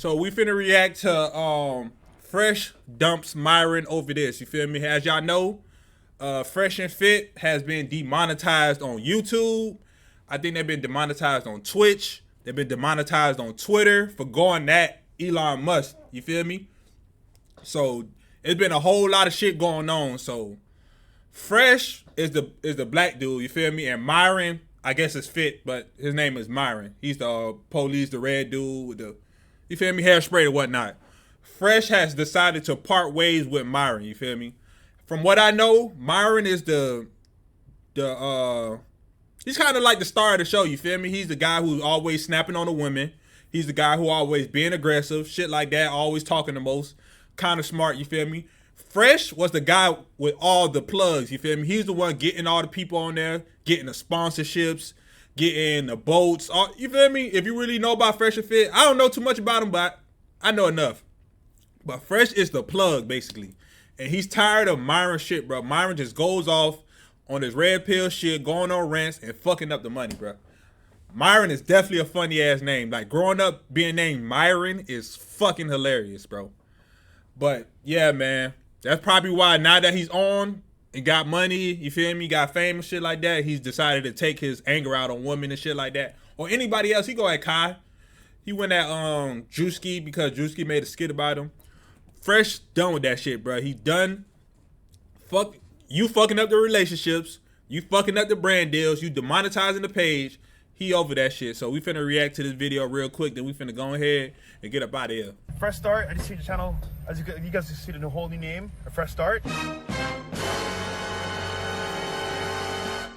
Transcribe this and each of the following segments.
So we finna react to Fresh dumps Myron over this. You feel me? As y'all know, Fresh and Fit has been demonetized on YouTube. I think they've been demonetized on Twitch. They've been demonetized on Twitter for going at Elon Musk. You feel me? So it's been a whole lot of shit going on. So Fresh is the black dude, you feel me? And Myron, I guess it's Fit, but his name is Myron. He's the police, the red dude with the, you feel me, hairspray and whatnot. Fresh has decided to part ways with Myron, you feel me? From what I know, Myron is he's kind of like the star of the show, you feel me? He's the guy who's always snapping on the women. He's the guy who always being aggressive, shit like that, always talking the most, kind of smart, you feel me? Fresh was the guy with all the plugs, you feel me? He's the one getting all the people on there, getting the sponsorships, getting the boats, you feel me? If you really know about Fresh and Fit, I don't know too much about him, but I know enough. But Fresh is the plug, basically. And he's tired of Myron shit, bro. Myron just goes off on his red pill shit, going on rants, and fucking up the money, bro. Myron is definitely a funny ass name. Like, growing up being named Myron is fucking hilarious, bro. But yeah, man, that's probably why now that he's on and got money, you feel me, got fame and shit like that, he's decided to take his anger out on women and shit like that. Or anybody else. He go at Kai. He went at Drewski because Drewski made a skit about him. Fresh done with that shit, bro. He done. Fuck you, fucking up the relationships. You fucking up the brand deals. You demonetizing the page. He over that shit. So we finna react to this video real quick. Then we finna go ahead and get up out of here. Fresh start. I just see the channel. As you guys see the whole new name, a fresh start.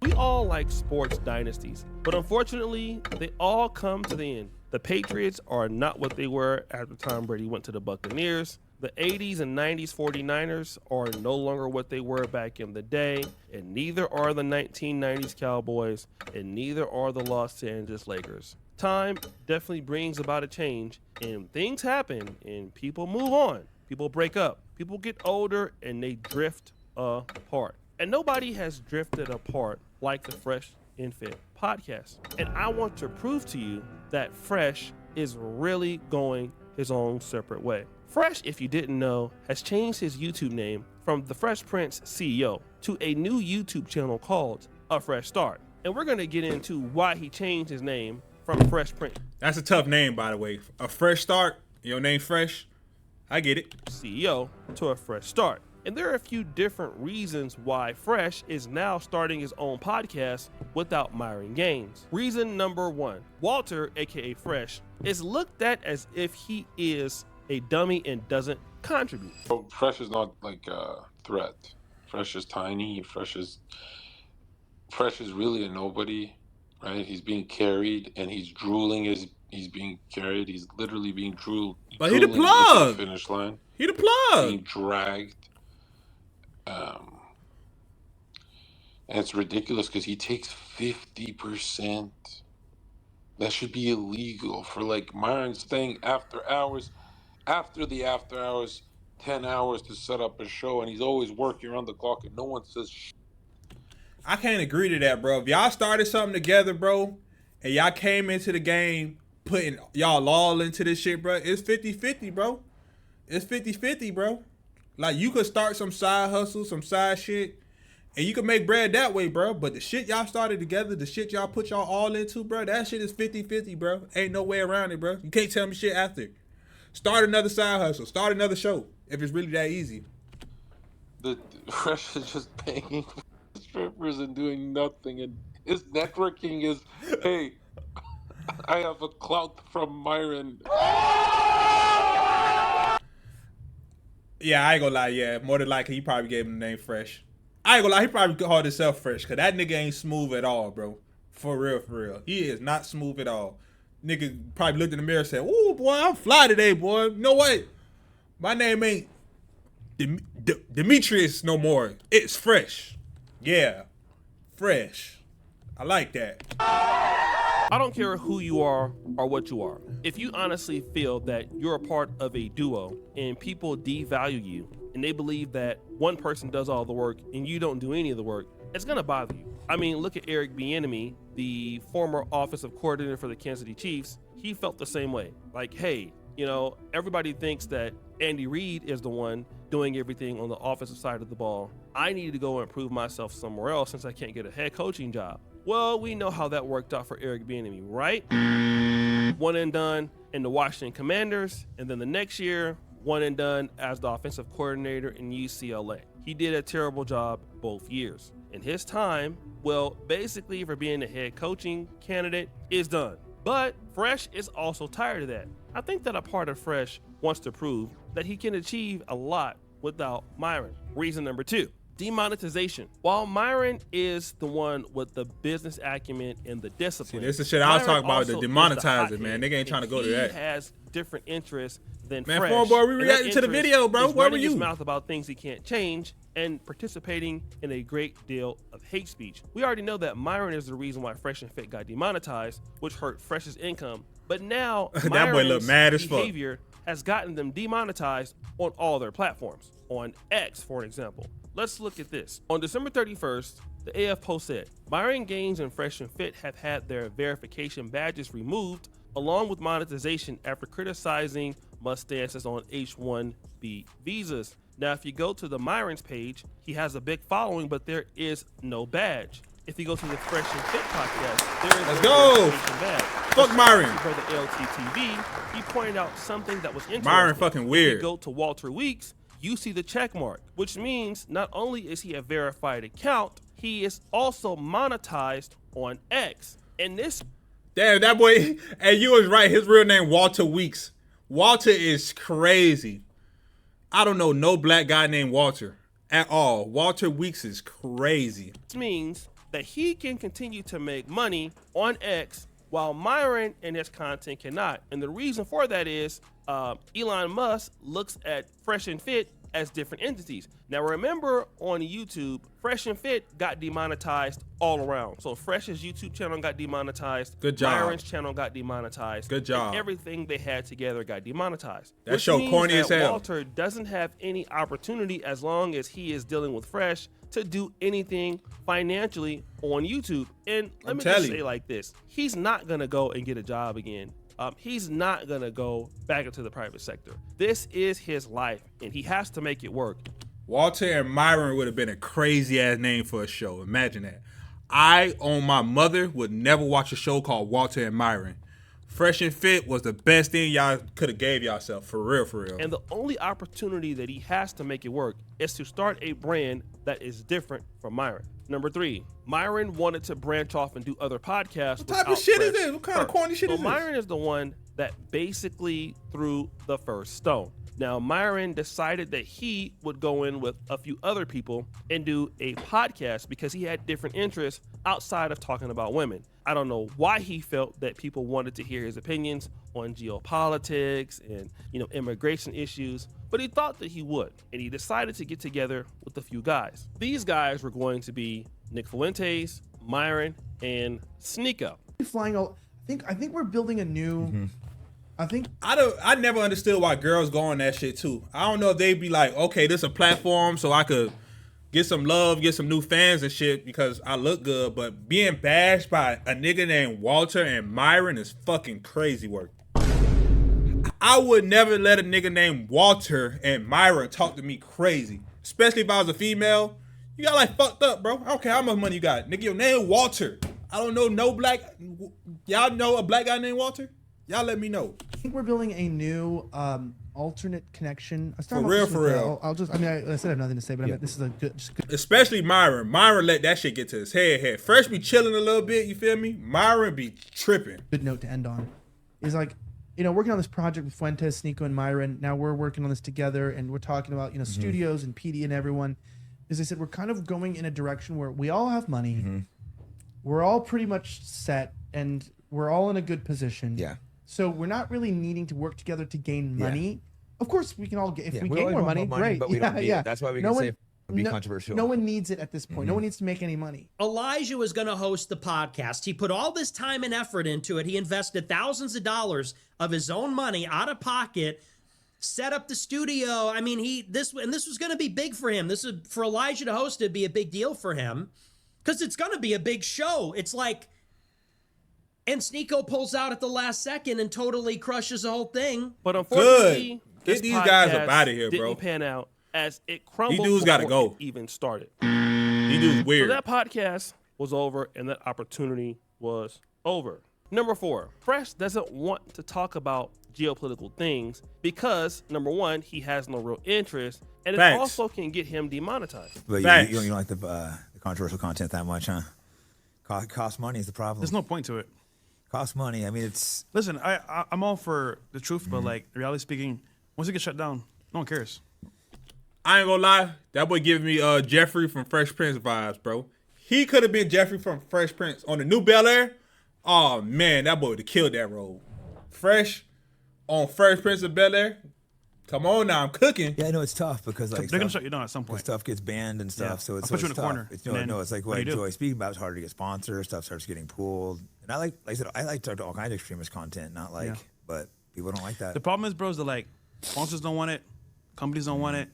We all like sports dynasties, but unfortunately, they all come to the end. The Patriots are not what they were after Tom Brady went to the Buccaneers. The 80s and 90s 49ers are no longer what they were back in the day, and neither are the 1990s Cowboys, and neither are the Los Angeles Lakers. Time definitely brings about a change, and things happen, and people move on. People break up. People get older, and they drift apart. And nobody has drifted apart like the Fresh and Fit podcast. And I want to prove to you that Fresh is really going his own separate way. Fresh, if you didn't know, has changed his YouTube name from The Fresh Prince CEO to a new YouTube channel called A Fresh Start. And we're going to get into why he changed his name from Fresh Prince. That's a tough name, by the way. A Fresh Start, your name Fresh. I get it. CEO to A Fresh Start. And there are a few different reasons why Fresh is now starting his own podcast without Myron Gaines. Reason number one, Walter, aka Fresh, is looked at as if he is a dummy and doesn't contribute. So Fresh is not like a threat. Fresh is tiny. Fresh is really a nobody, right? He's being carried and he's drooling as he's being carried. He's literally being drooled. But he the plug. The finish line. He the plug. Being dragged. And it's ridiculous because he takes 50%. That should be illegal for like Myron staying after hours. After the after hours, 10 hours to set up a show, and he's always working around the clock, and no one says shit. I can't agree to that, bro. If y'all started something together, bro, and y'all came into the game putting y'all all into this shit, bro, it's 50-50, bro. It's 50-50, bro. Like, you could start some side hustle, some side shit, and you can make bread that way, bro. But the shit y'all started together, the shit y'all put y'all all into, bro, that shit is 50-50, bro. Ain't no way around it, bro. You can't tell me shit after. Start another side hustle. Start another show if it's really that easy. The Fresh is just paying strippers and doing nothing, and his networking is, hey, I have a clout from Myron. Yeah, I ain't gonna lie. Yeah, more than likely he probably gave him the name Fresh. I ain't gonna lie. He probably called himself Fresh because that nigga ain't smooth at all, bro. For real, for real. He is not smooth at all. Nigga probably looked in the mirror and said, "Ooh, boy, I'm fly today, boy. You know what? My name ain't Demetrius no more. It's Fresh. Yeah, Fresh. I like that." I don't care who you are or what you are. If you honestly feel that you're a part of a duo and people devalue you and they believe that one person does all the work and you don't do any of the work, it's gonna bother you. I mean, look at Eric Bieniemy, the former offensive coordinator for the Kansas City Chiefs. He felt the same way. Like, hey, You know, everybody thinks that Andy Reid is the one doing everything on the offensive side of the ball. I need to go and prove myself somewhere else since I can't get a head coaching job. Well, we know how that worked out for Eric Bieniemy, right? One and done in the Washington Commanders, and then the next year, one and done as the offensive coordinator in UCLA. He did a terrible job both years. And his time, well, basically for being a head coaching candidate is done. But Fresh is also tired of that. I think that a part of Fresh wants to prove that he can achieve a lot without Myron. Reason number 2, demonetization. While Myron is the one with the business acumen and the discipline. See, this is shit I was talking about, the also demonetizing, man. Nigga ain't trying to go to that. He has different interests than Man, Fresh. Foreign Boy, we And that reacted to the interest video, bro. is Where were running his you? mouth about things he can't change and participating in a great deal of hate speech. We already know that Myron is the reason why Fresh and Fit got demonetized, which hurt Fresh's income. But now That boy look mad as fuck. behavior has gotten them demonetized on all their platforms. On X, for example. Let's look at this. On December 31st, the AF Post said, Myron Gaines and Fresh and Fit have had their verification badges removed along with monetization after criticizing mustances on H-1B visas. Now, if you go to the Myron's page, he has a big following, but there is no badge. If you go to the Fresh and Fit podcast, there is Let's no go. verification badge. Fuck Myron. For the LTTV, he pointed out something that was interesting. Myron fucking weird. If you go to Walter Weeks, you see the check mark, which means not only is he a verified account, he is also monetized on X. And this Damn, that boy, and you was right. His real name, Walter Weeks. Walter is crazy. I don't know no black guy named Walter at all. Walter Weeks is crazy. means that he can continue to make money on X while Myron and his content cannot. And the reason for that is Elon Musk looks at Fresh and Fit as different entities. Now remember, on YouTube, Fresh and Fit got demonetized all around. So Fresh's YouTube channel got demonetized. Good job. Myron's channel got demonetized. Good job. And everything they had together got demonetized. That Which show means corny that as hell. Walter doesn't have any opportunity, as long as he is dealing with Fresh, to do anything financially on YouTube. And let me just telling say you. like this. He's not gonna go and get a job again. He's not gonna go back into the private sector. This is his life, and he has to make it work. Walter and Myron would have been a crazy ass name for a show. Imagine that. I, on my mother, would never watch a show called Walter and Myron. Fresh and Fit was the best thing y'all could have gave yourself, for real, for real. And the only opportunity that he has to make it work is to start a brand that is different from Myron. Number 3, Myron wanted to branch off and do other podcasts. What type of shit is this? What kind of corny shit so is this? Myron is the one that basically threw the first stone. Now, Myron decided that he would go in with a few other people and do a podcast because he had different interests outside of talking about women. I don't know why he felt that people wanted to hear his opinions on geopolitics and, immigration issues, but he thought that he would, and he decided to get together with a few guys. These guys were going to be Nick Fuentes, Myron, and Sneeko. Flying all, I think we're building a new. I never understood why girls go on that shit too. I don't know if they be like, okay, this is a platform so I could get some love, get some new fans and shit because I look good, but being bashed by a nigga named Walter and Myron is fucking crazy work. I would never let a nigga named Walter and Myron talk to me crazy, especially if I was a female. You got like fucked up, bro. I don't care how much money you got. Nigga, your name Walter. I don't know no black. Y'all know a black guy named Walter? Y'all let me know. I think we're building a new alternate connection. For real. I said I have nothing to say, but I mean, this is a good. Especially Myron. Myron let that shit get to his head. Fresh be chilling a little bit, you feel me? Myron be tripping. Good note to end on. Is like, working on this project with Fuentes, Sneeko, and Myron. Now we're working on this together, and we're talking about studios and PD and everyone. As I said, we're kind of going in a direction where we all have money. We're all pretty much set, and we're all in a good position. Yeah. So we're not really needing to work together to gain money. Yeah. Of course, we can all get, if we we gain always more want money, more money, great. but we don't need it. That's why we can say be controversial. No one needs it at this point. No one needs to make any money. Elijah was going to host the podcast. He put all this time and effort into it. He invested thousands of dollars of his own money out of pocket, set up the studio. I mean, this was going to be big for him. This is for Elijah to host. It'd be a big deal for him because it's going to be a big show. It's like And Sneeko pulls out at the last second and totally crushes the whole thing. But unfortunately, get these guys up out of here, bro. Didn't pan out as it crumbled. These dudes gotta go. It even started. These dudes weird. So that podcast was over, and that opportunity was over. Number 4, Fresh doesn't want to talk about geopolitical things because, number 1, he has no real interest, and it also can get him demonetized. But you don't like the controversial content that much, huh? Cost money is the problem. There's no point to it. Cost money. I mean, it's... Listen, I'm all for the truth, but like, reality speaking, once it gets shut down, no one cares. I ain't gonna lie, that boy giving me Jeffrey from Fresh Prince vibes, bro. He could have been Jeffrey from Fresh Prince on the new Bel Air. Oh man, that boy would have killed that role. Fresh on Fresh Prince of Bel Air. Come on now, I'm cooking. Yeah, I know it's tough because like they're gonna shut you down at some point. Stuff gets banned and stuff, so it's I'll put you in a tough. corner. It's like what I enjoy speaking about. It's harder to get sponsors. Stuff starts getting pulled, and like I said, I like to talk to all kinds of extremist content, not like, but people don't like that. The problem is, bro, is that like sponsors don't want it, companies don't want it,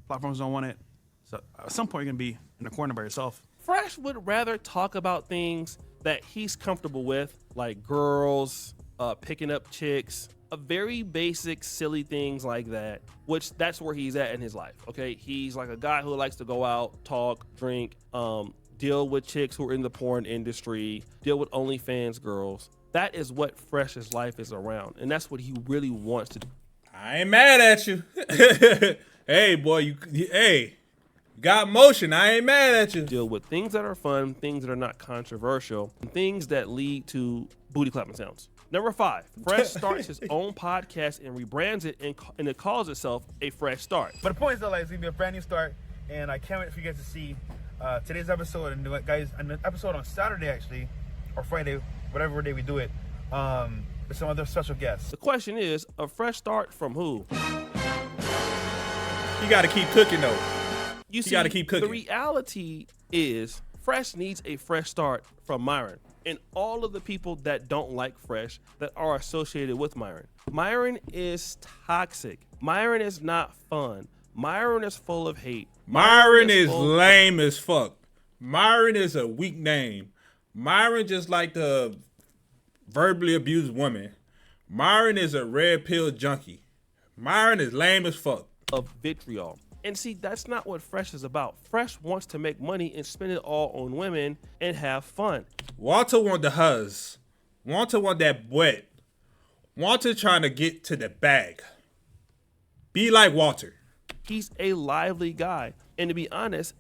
platforms don't want it. So at some point, you're gonna be in a corner by yourself. Fresh would rather talk about things that he's comfortable with, like girls, picking up chicks, very basic, silly things like that, which that's where he's at in his life, okay? He's like a guy who likes to go out, talk, drink, deal with chicks who are in the porn industry, deal with OnlyFans girls. That is what Fresh's life is around, and that's what he really wants to do. I ain't mad at you. Hey, boy, you got motion. I ain't mad at you. Deal with things that are fun, things that are not controversial, and things that lead to booty clapping sounds. Number 5, Fresh starts his own podcast and rebrands it, and it calls itself A Fresh Start. But the point is that like, it's gonna be a brand new start, and I can't wait for you guys to see today's episode and guys, an episode on Saturday actually, or Friday, whatever day we do it, with some other special guests. The question is, a fresh start from who? You got to keep cooking though. You got to keep cooking. The reality is, Fresh needs a fresh start from Myron and all of the people that don't like Fresh that are associated with Myron. Myron is toxic. Myron is not fun. Myron is full of hate. Myron is lame as fuck. Myron is a weak name. Myron just like the verbally abused woman. Myron is a red pill junkie. Myron is lame as fuck. Of vitriol. And see, that's not what Fresh is about. Fresh wants to make money and spend it all on women and have fun. Walter want the huzz. Walter want that wet. Walter trying to get to the bag. Be like Walter. He's a lively guy. And to be honest,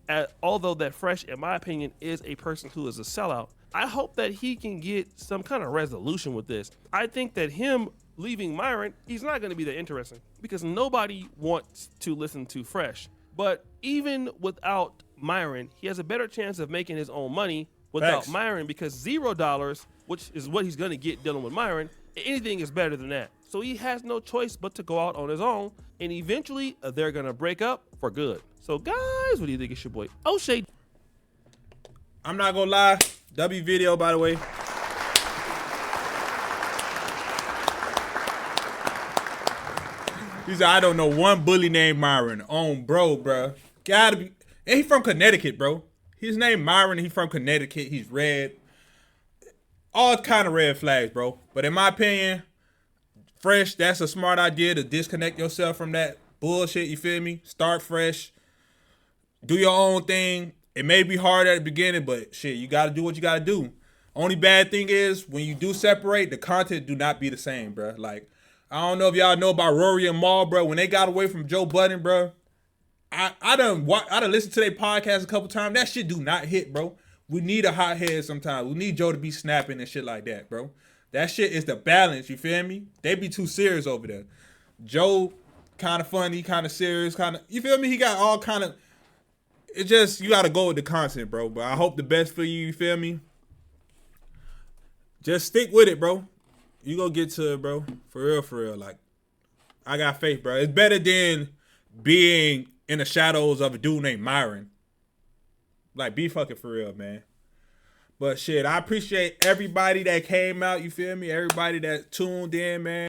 although that Fresh, in my opinion, is a person who is a sellout, I hope that he can get some kind of resolution with this. I think that him leaving Myron, he's not going to be that interesting because nobody wants to listen to Fresh. But even without Myron, he has a better chance of making his own money without Myron because $0, which is what he's going to get dealing with Myron, anything is better than that. So he has no choice but to go out on his own, and eventually they're going to break up for good. So guys, what do you think? It's your boy O'Shea. I'm not going to lie. W video, by the way. He said, I don't know one bully named Myron. Bro. Gotta be. And he from Connecticut, bro. His name Myron. He from Connecticut. He's red. All kind of red flags, bro. But in my opinion, Fresh, that's a smart idea to disconnect yourself from that bullshit, you feel me? Start fresh. Do your own thing. It may be hard at the beginning, but shit, you got to do what you got to do. Only bad thing is when you do separate, the content do not be the same, bro. Like, I don't know if y'all know about Rory and Maul, bro. When they got away from Joe Budden, bro, I done listened to their podcast a couple times. That shit do not hit, bro. We need a hot head sometimes. We need Joe to be snapping and shit like that, bro. That shit is the balance, you feel me? They be too serious over there. Joe, kind of funny, kind of serious, kind of, you feel me? He got all kind of, it just, you got to go with the content, bro. But I hope the best for you, you feel me? Just stick with it, bro. You gonna get to it, bro. For real. Like, I got faith, bro. It's better than being in the shadows of a dude named Myron. Like, be fucking for real, man. But shit, I appreciate everybody that came out, you feel me? Everybody that tuned in, man.